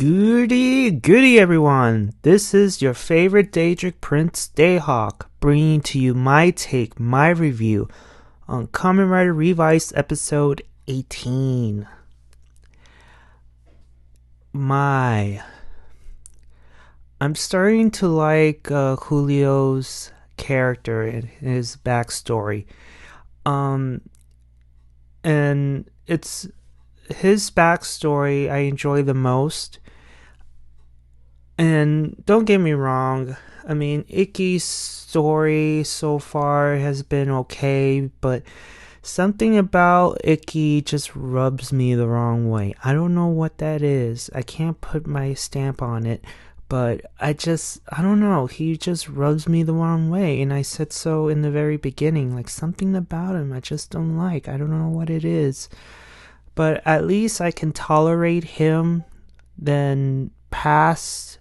Goody everyone! This is your favorite Daedric Prince Dayhawk, bringing to you my take, my review on Kamen Rider Revice episode 18. I'm starting to like Julio's character and his backstory. And it's his backstory I enjoy the most. And don't get me wrong, I mean, Ikki's story so far has been okay, but something about Ikki just rubs me the wrong way. I don't know what that is. I can't put my stamp on it, but I don't know. He just rubs me the wrong way, and I said so in the very beginning. Like, something about him I just don't like. I don't know what it is. But at least I can tolerate him than past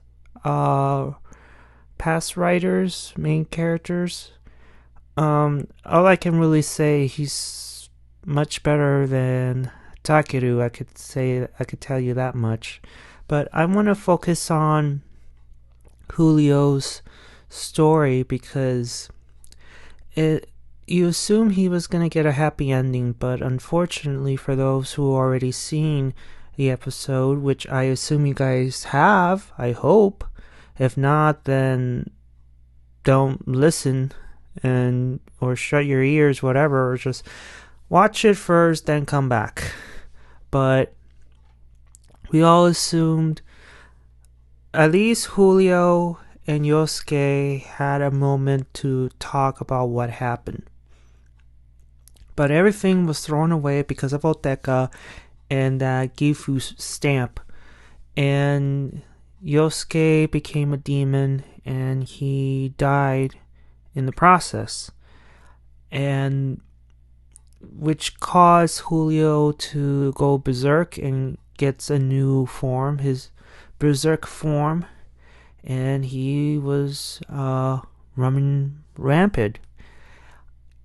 writers, main characters. All I can really say, he's much better than Takeru. I could tell you that much. But I want to focus on Julio's story because you assume he was going to get a happy ending, but unfortunately for those who already seen the episode, which I assume you guys have, I hope. If not, then don't listen or shut your ears, whatever, or just watch it first, then come back. But we all assumed at least Julio and Yosuke had a moment to talk about what happened. But everything was thrown away because of Oteka and that Gifu stamp. And Yosuke became a demon and he died in the process. And which caused Julio to go berserk and gets a new form, his berserk form. And he was running rampant.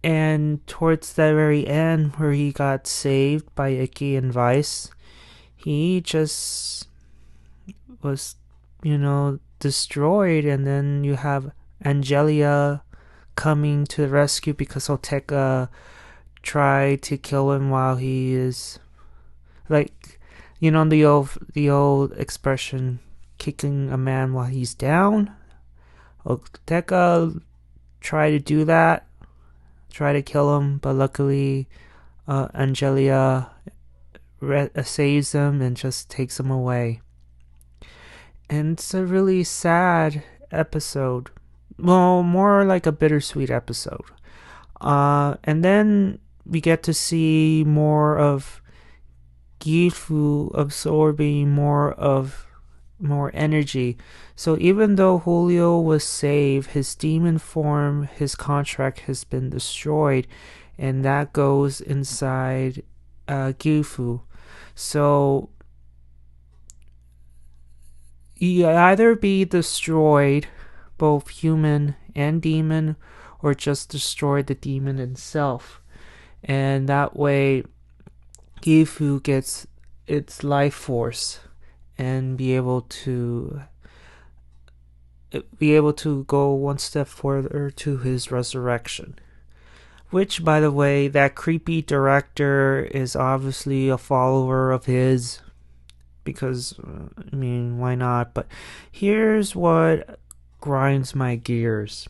And towards the very end, where he got saved by Ikki and Vice, he just was, destroyed. And then you have Angelia coming to the rescue because Oteka tried to kill him while he is, the old expression, kicking a man while he's down. Oteka tried to do that. Try to kill him, but luckily Angelia saves him and just takes him away. And it's a really sad episode. Well, more like a bittersweet episode. And then we get to see more of Gifu absorbing more energy. So even though Julio was saved, his demon form, his contract has been destroyed, and that goes inside Gifu. So you either be destroyed, both human and demon, or just destroy the demon itself. And that way Gifu gets its life force and be able to go one step further to his resurrection. Which, by the way, that creepy director is obviously a follower of his, because, why not? But here's what grinds my gears.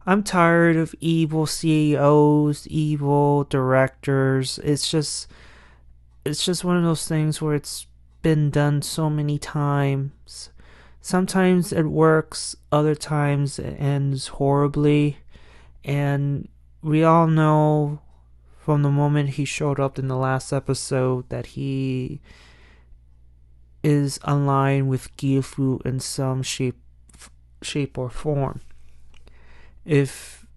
I'm tired of evil CEOs, evil directors. It's just one of those things where it's been done so many times. Sometimes it works, other times it ends horribly. And we all know from the moment he showed up in the last episode that he is aligned with Gifu in some shape or form. If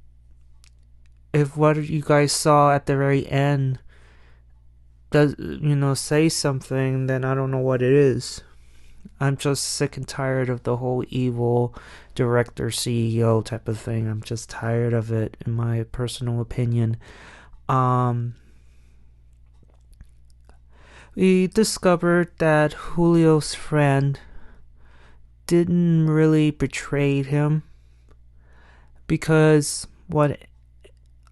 what you guys saw at the very end does say something, then I don't know what it is. I'm just sick and tired of the whole evil director CEO type of thing. I'm just tired of it, in my personal opinion. We discovered that Julio's friend didn't really betray him, because what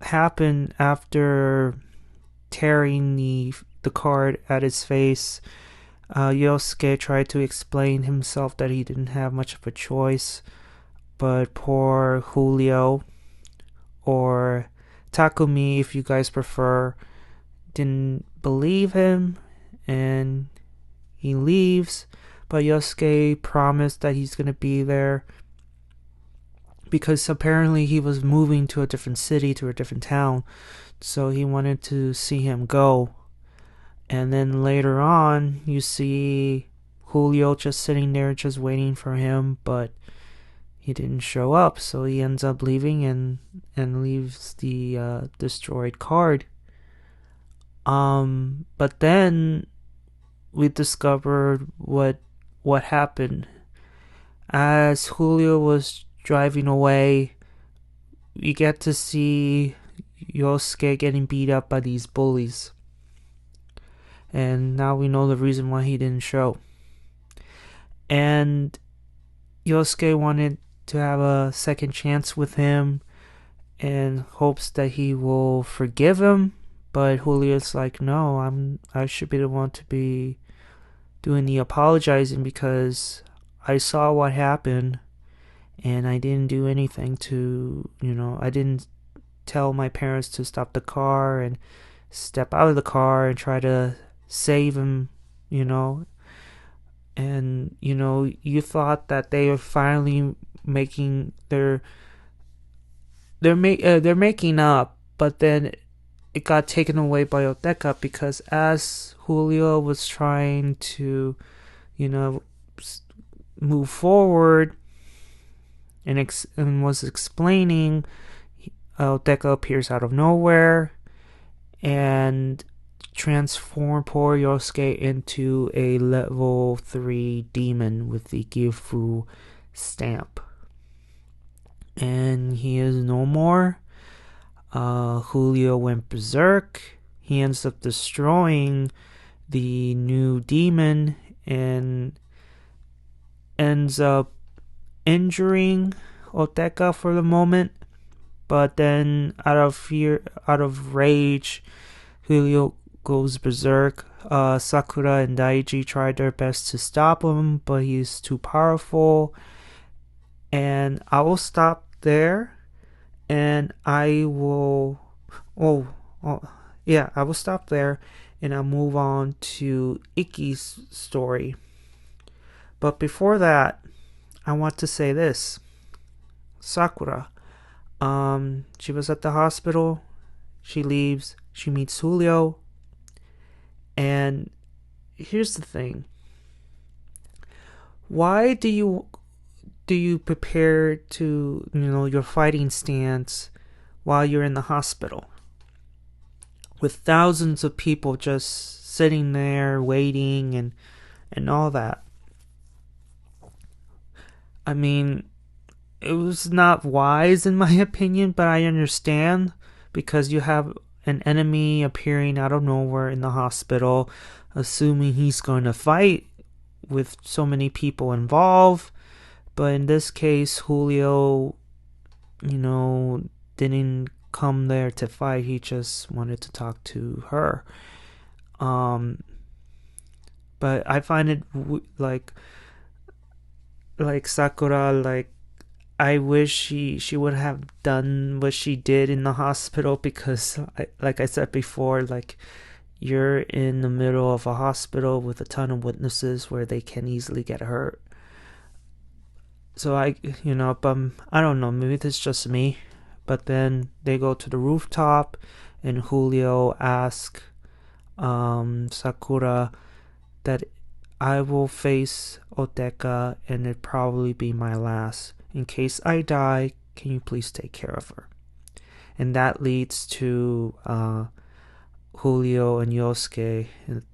happened after tearing the card at his face, Yosuke tried to explain himself that he didn't have much of a choice, but poor Julio, or Takumi if you guys prefer, didn't believe him, and he leaves. But Yosuke promised that he's gonna be there, because apparently he was moving to a different city, to a different town, so he wanted to see him go. And then later on, you see Julio just sitting there, just waiting for him, but he didn't show up, so he ends up leaving and leaves the destroyed card. But then we discovered what happened. As Julio was driving away, we get to see Yosuke getting beat up by these bullies. And now we know the reason why he didn't show. And Yosuke wanted to have a second chance with him and hopes that he will forgive him. But Julio's like, no, I should be the one to be doing the apologizing, because I saw what happened and I didn't do anything to, I didn't tell my parents to stop the car and step out of the car and try to save him, and you thought that they were finally making they're making up, but then it got taken away by Oteka, because as Julio was trying to move forward and was explaining, Oteka appears out of nowhere and transform poor Yosuke into a level 3 demon with the Gifu stamp. And he is no more. Julio went berserk. He ends up destroying the new demon and ends up injuring Oteka for the moment. But then out of rage, Julio goes berserk. Sakura and Daiji tried their best to stop him, but he's too powerful. And I will stop there, and I will stop there, and I'll move on to Ikki's story. But before that, I want to say this. Sakura, she was at the hospital. She leaves. She meets Julio. And here's the thing. Why do you prepare to, your fighting stance while you're in the hospital? With thousands of people just sitting there waiting and all that. I mean, it was not wise in my opinion, but I understand, because you have an enemy appearing out of nowhere in the hospital, assuming he's going to fight with so many people involved. But in this case, Julio, didn't come there to fight. He just wanted to talk to her. But I find it like Sakura, I wish she would have done what she did in the hospital, because like I said before, you're in the middle of a hospital with a ton of witnesses where they can easily get hurt. So I don't know, maybe it's just me. But then they go to the rooftop, and Julio asks Sakura that I will face Oteka, and it'd probably be my last. In case I die, can you please take care of her? And that leads to Julio and Yosuke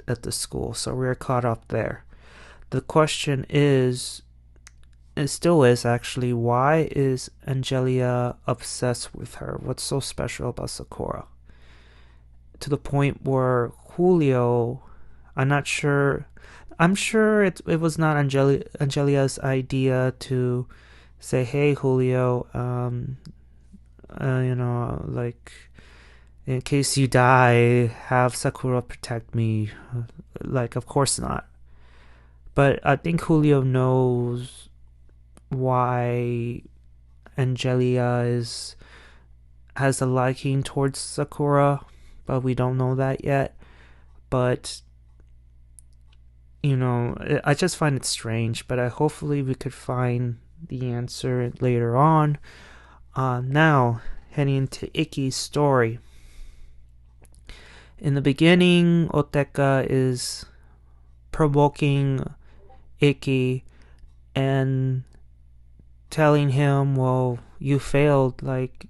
at the school. So we're caught up there. The question is, it still is actually, why is Angelia obsessed with her? What's so special about Sakura? To the point where Julio I'm not sure. I'm sure it was not Angelia's idea to say, "Hey, Julio, like in case you die, have Sakura protect me." Like, of course not. But I think Julio knows why Angelia has a liking towards Sakura, but we don't know that yet. But I just find it strange. But hopefully we could find the answer later on. Now heading into Ikki's story. In the beginning, Oteka is provoking Ikki and telling him, well, you failed. Like,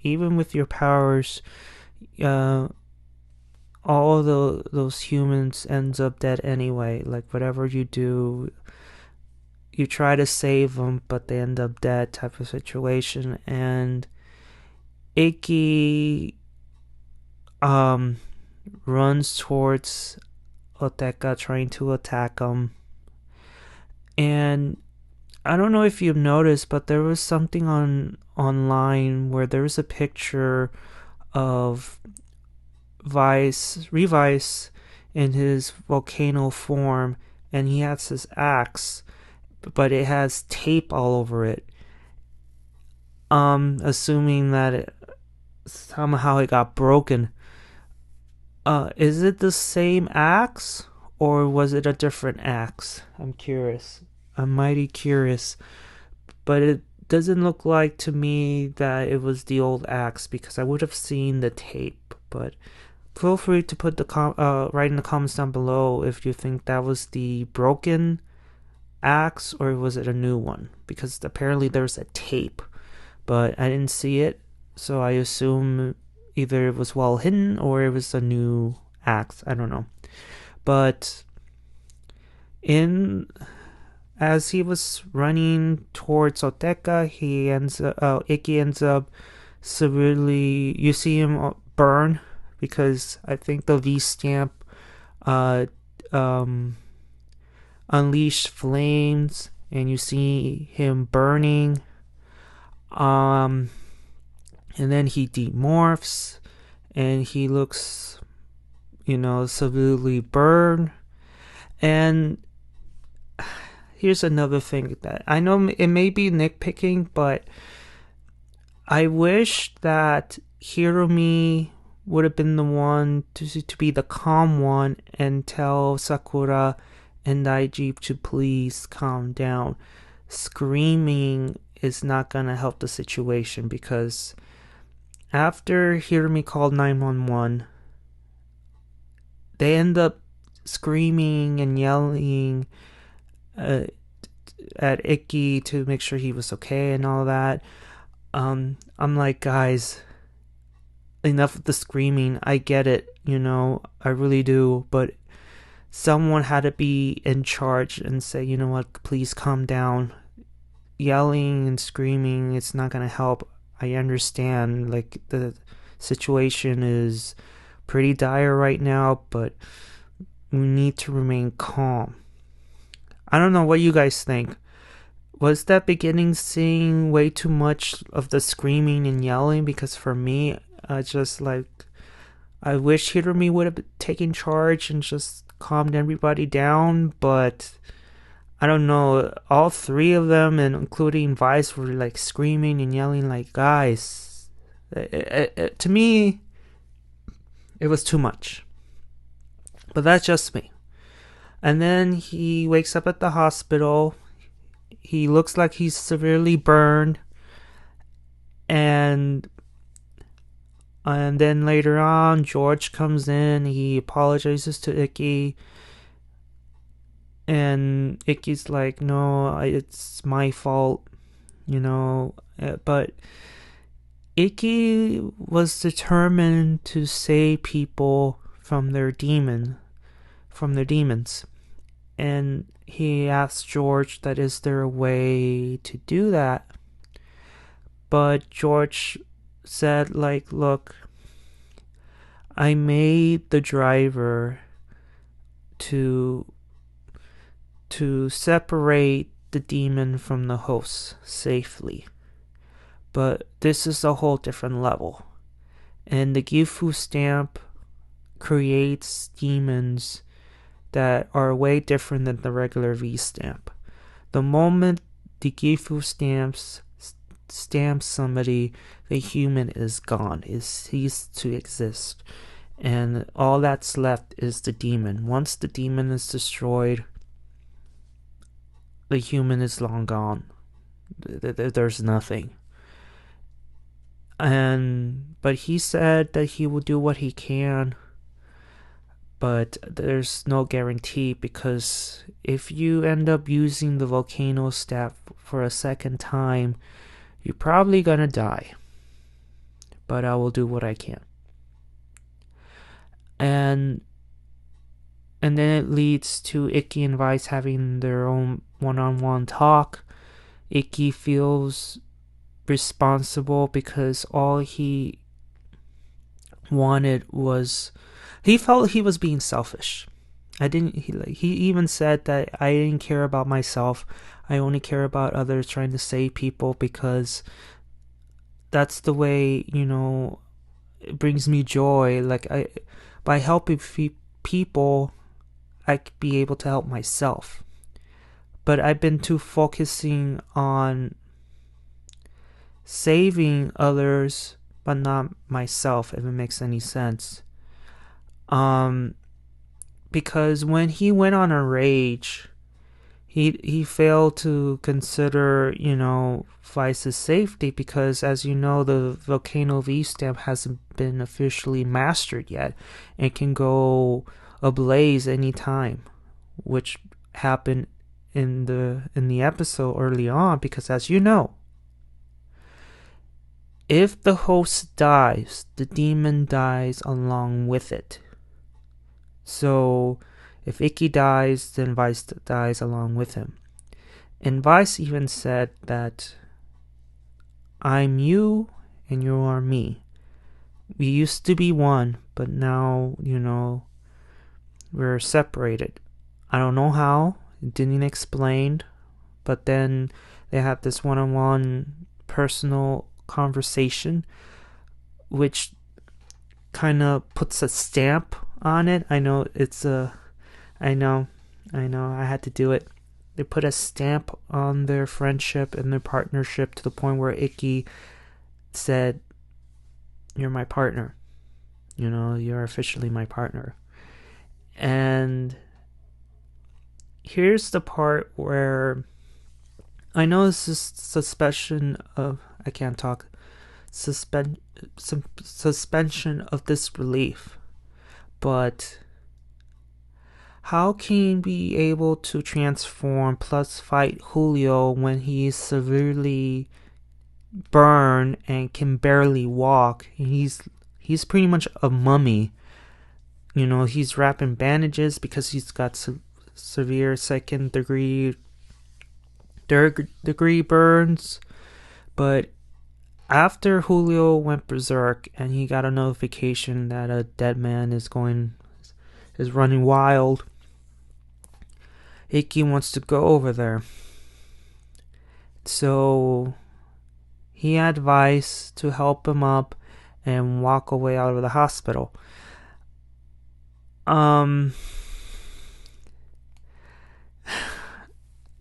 even with your powers, all those humans ends up dead anyway. Like, whatever you do, you try to save them, but they end up dead type of situation. And Ikki runs towards Oteka, trying to attack him. And I don't know if you've noticed, but there was something online where there was a picture of Revice in his volcano form, and he has his axe, but it has tape all over it. Assuming that somehow it got broken. Is it the same axe, or was it a different axe? I'm curious. I'm mighty curious. But it doesn't look like to me that it was the old axe, because I would have seen the tape. But feel free to put write in the comments down below if you think that was the broken axe or was it a new one, because apparently there's a tape, but I didn't see it, so I assume either it was well hidden or it was a new axe. I don't know. But as he was running towards Oteka, Ikki ends up severely. You see him burn, because I think the Vistamp unleashed flames, and you see him burning. And then he demorphs, and he looks, severely burned. And here's another thing that I know it may be nitpicking, but I wish that Hiromi would have been the one to be the calm one and tell Sakura and Daiji to please calm down. Screaming is not gonna help the situation, because after Hiromi called 911, they end up screaming and yelling at Ikki to make sure he was okay and all that. I'm like, guys, enough of the screaming. I get it, I really do, but someone had to be in charge and say, you know what, please calm down. Yelling and screaming, it's not gonna help. I understand, like, the situation is pretty dire right now, but we need to remain calm. I don't know what you guys think. Was that beginning scene way too much of the screaming and yelling? Because for me, I wish Hiromi would have taken charge and just calmed everybody down, but I don't know. All three of them, and including Vice, were like screaming and yelling like, guys. To me, it was too much. But that's just me. And then he wakes up at the hospital. He looks like he's severely burned. And then later on, George comes in. He apologizes to Ikki. And Ikki's like, no, it's my fault, But Ikki was determined to save people from their demons. And he asked George that is there a way to do that. But George said, like, look, I made the driver to separate the demon from the host safely. But this is a whole different level. And the Gifu stamp creates demons that are way different than the regular Vistamp. The moment the Gifu stamps somebody, the human is gone, is ceased to exist. And all that's left is the demon. Once the demon is destroyed, the human is long gone. There's nothing. But he said that he will do what he can, but there's no guarantee, because if you end up using the volcano staff for a second time, you're probably gonna die. But I will do what I can. And then it leads to Ikki and Vice having their own one-on-one talk. Ikki feels responsible because all he wanted was, he felt he was being selfish. He even said that I didn't care about myself. I only care about others, trying to save people, because that's the way, it brings me joy. By helping people, I could be able to help myself. But I've been too focusing on saving others, but not myself, if it makes any sense. Because when he went on a rage, he failed to consider, Vice's safety, because, as you know, the Volcano Vistamp hasn't been officially mastered yet. It can go ablaze anytime, which happened in the episode early on, because, as you know, if the host dies, the demon dies along with it. So if Ikki dies, then Vice dies along with him. And Vice even said that I'm you and you are me. We used to be one, but now, we're separated. I don't know how. It didn't explain. But then they have this one-on-one personal conversation, which kind of puts a stamp on it. I know I had to do it. They put a stamp on their friendship and their partnership, to the point where Ikki said, "You're my partner. You're officially my partner." And here's the part where I know this is suspension of disbelief, but how can he be able to transform plus fight Julio when he is severely burned and can barely walk? He's pretty much a mummy. He's wrapped in bandages because he's got severe second degree burns. But after Julio went berserk and he got a notification that a dead man is running wild, Ikki wants to go over there. So he had Vice to help him up and walk away out of the hospital.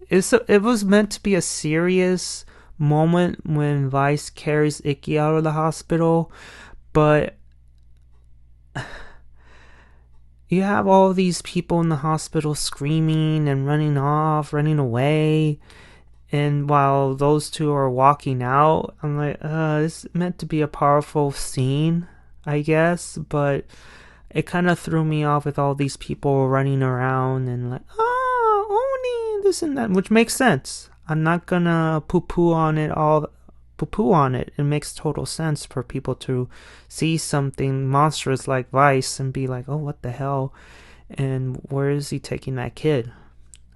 It was meant to be a serious moment when Vice carries Ikki out of the hospital, but you have all these people in the hospital screaming and running away, and while those two are walking out, I'm like, this is meant to be a powerful scene, I guess, but it kind of threw me off with all these people running around and like, Oni, this and that, which makes sense. I'm not gonna poo-poo on it. It makes total sense for people to see something monstrous like Vice and be like, oh, what the hell? And where is he taking that kid?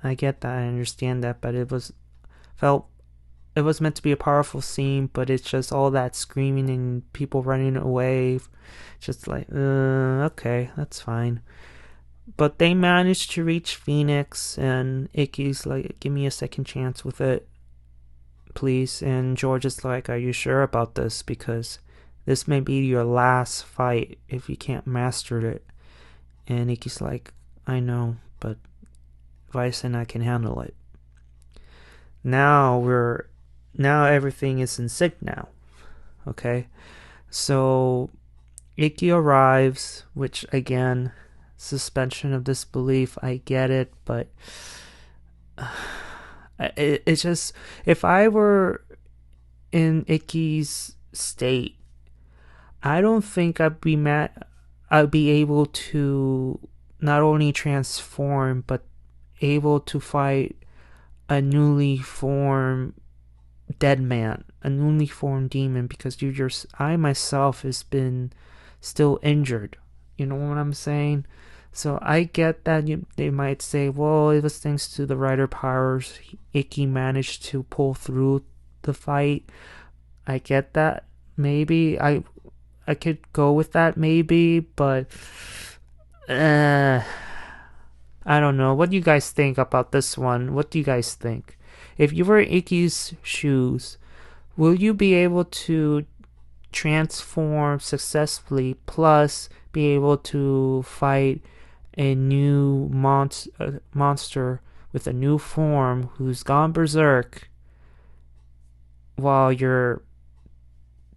I get that, I understand that, but it was meant to be a powerful scene, but it's just all that screaming and people running away. Just like, okay, that's fine. But they managed to reach Phoenix, and Ikki's like, give me a second chance with it, please. And George is like, are you sure about this? Because this may be your last fight if you can't master it. And Ikki's like, I know, but Vice and I can handle it. Now everything is in sync now. Okay? So Ikki arrives, which again, suspension of disbelief, I get it, but it's just, if I were in Ikki's state, I don't think I'd be able to not only transform but able to fight a newly formed dead man, a newly formed demon, because I myself has been still injured. You know what I'm saying? So I get that they might say, well, it was thanks to the writer powers Ikki managed to pull through the fight. I get that. Maybe I could go with that, maybe, but I don't know. What do you guys think about this one? What do you guys think? If you were in Ikki's shoes, will you be able to transform successfully, plus be able to fight a new monster with a new form who's gone berserk while you're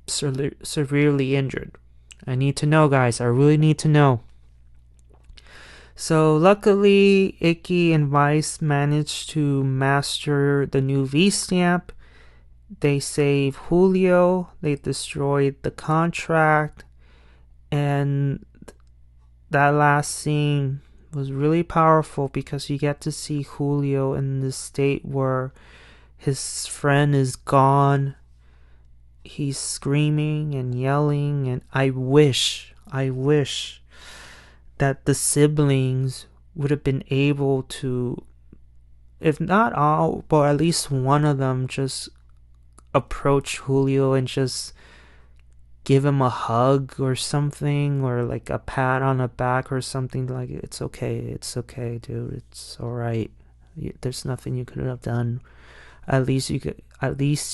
severely injured? I need to know, guys. I really need to know. So luckily, Ikki and Vice managed to master the new Vistamp. They saved Julio. They destroyed the contract. And that last scene was really powerful because you get to see Julio in this state where his friend is gone. He's screaming and yelling, and I wish that the siblings would have been able to, if not all, but at least one of them, just approach Julio and just give him a hug or something, or like a pat on the back or something, like, it's okay, dude, it's alright, there's nothing you could have done. At least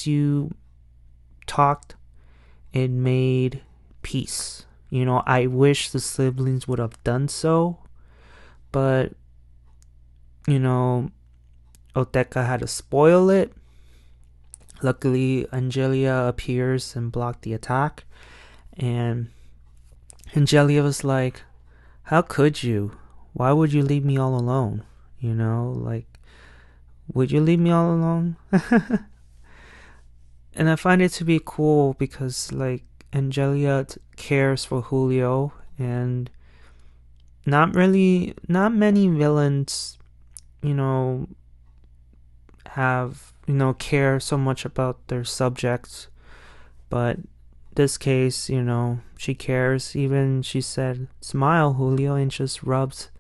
you talked and made peace. You know, I wish the siblings would have done so, but you know, Oteka had to spoil it. Luckily, Angelia appears and blocked the attack, and Angelia was like, how could you? Why would you leave me all alone? You know, like, would you leave me all alone? And I find it to be cool because, like, Angelia cares for Julio, and not many villains, you know, have, you know, care so much about their subjects. But this case, you know, she cares. Even she said, smile, Julio, and just rubs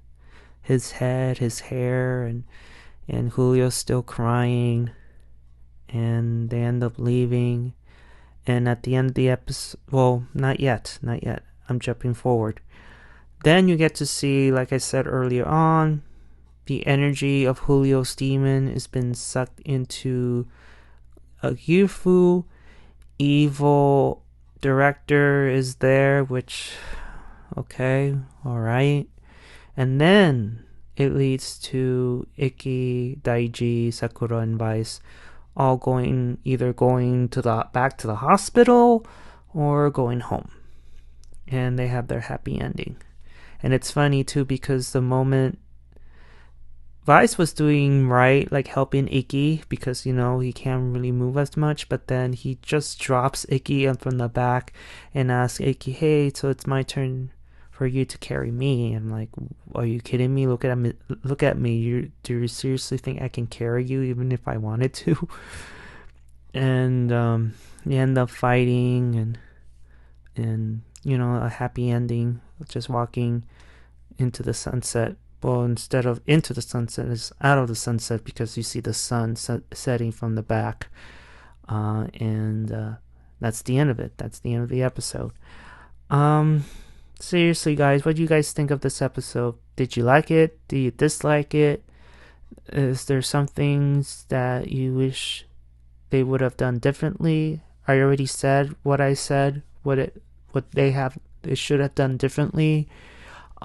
his head, his hair, and Julio's still crying. And they end up leaving. And at the end of the episode, well, not yet, I'm jumping forward. Then you get to see, like I said earlier on, the energy of Julio's demon has been sucked into a Yufu. Evil director is there, which, okay, alright. And then it leads to Ikki, Daiji, Sakura, and Vice all either going back to the hospital or going home, and they have their happy ending. And it's funny too, because the moment Vice was doing right, like helping Ikki, because, you know, he can't really move as much, but then he just drops Ikki from the back and asks Ikki, hey, so it's my turn for you to carry me. I'm like, are you kidding me? Look at me. Do you seriously think I can carry you even if I wanted to? And you end up fighting, and you know, a happy ending, just walking into the sunset. Well, instead of into the sunset, it's out of the sunset, because you see the sun setting from the back. And that's the end of it. That's the end of the episode. Seriously, guys, what do you guys think of this episode? Did you like it? Do you dislike it? Is there some things that you wish they would have done differently? I already said what I said. What they should have done differently.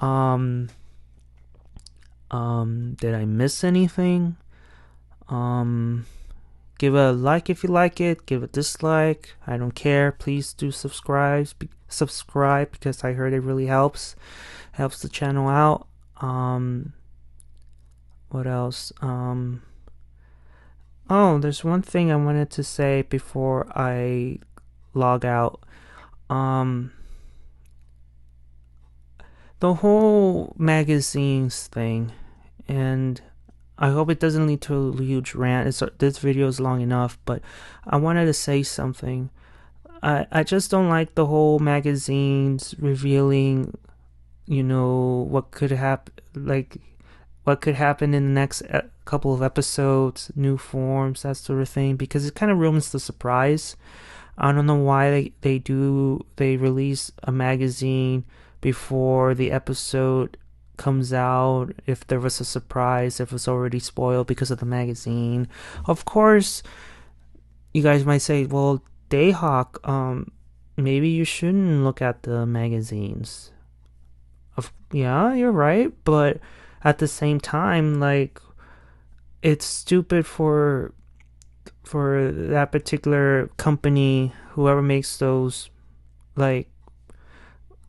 Did I miss anything? Give a like if you like it. Give a dislike. I don't care. Please do subscribe. Subscribe because I heard it really helps the channel out. What else? Oh, there's one thing I wanted to say before I log out. The whole magazines thing, and I hope it doesn't lead to a huge rant. This video is long enough, but I wanted to say something. I just don't like the whole magazines revealing, what could happen, what could happen in the next couple of episodes, new forms, that sort of thing, because it kind of ruins the surprise. I don't know why they release a magazine before the episode comes out, if there was a surprise, if it was already spoiled because of the magazine. Of course, you guys might say, well, Dayhawk, maybe you shouldn't look at the magazines. Yeah, you're right, but at the same time, it's stupid for that particular company, whoever makes those,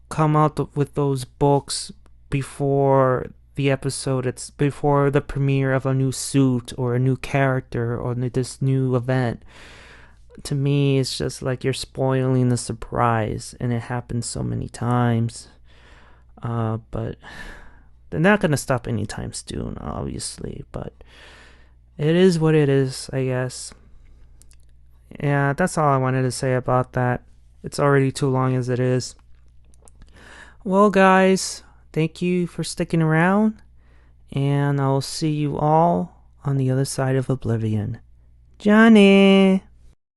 come out with those books before the episode. It's before the premiere of a new suit or a new character or this new event. To me, it's just like you're spoiling the surprise, and it happens so many times. But they're not gonna stop anytime soon, obviously, but it is what it is, I guess. Yeah, that's all I wanted to say about that. It's already too long as it is. Well, guys, thank you for sticking around, and I'll see you all on the other side of Oblivion. Johnny!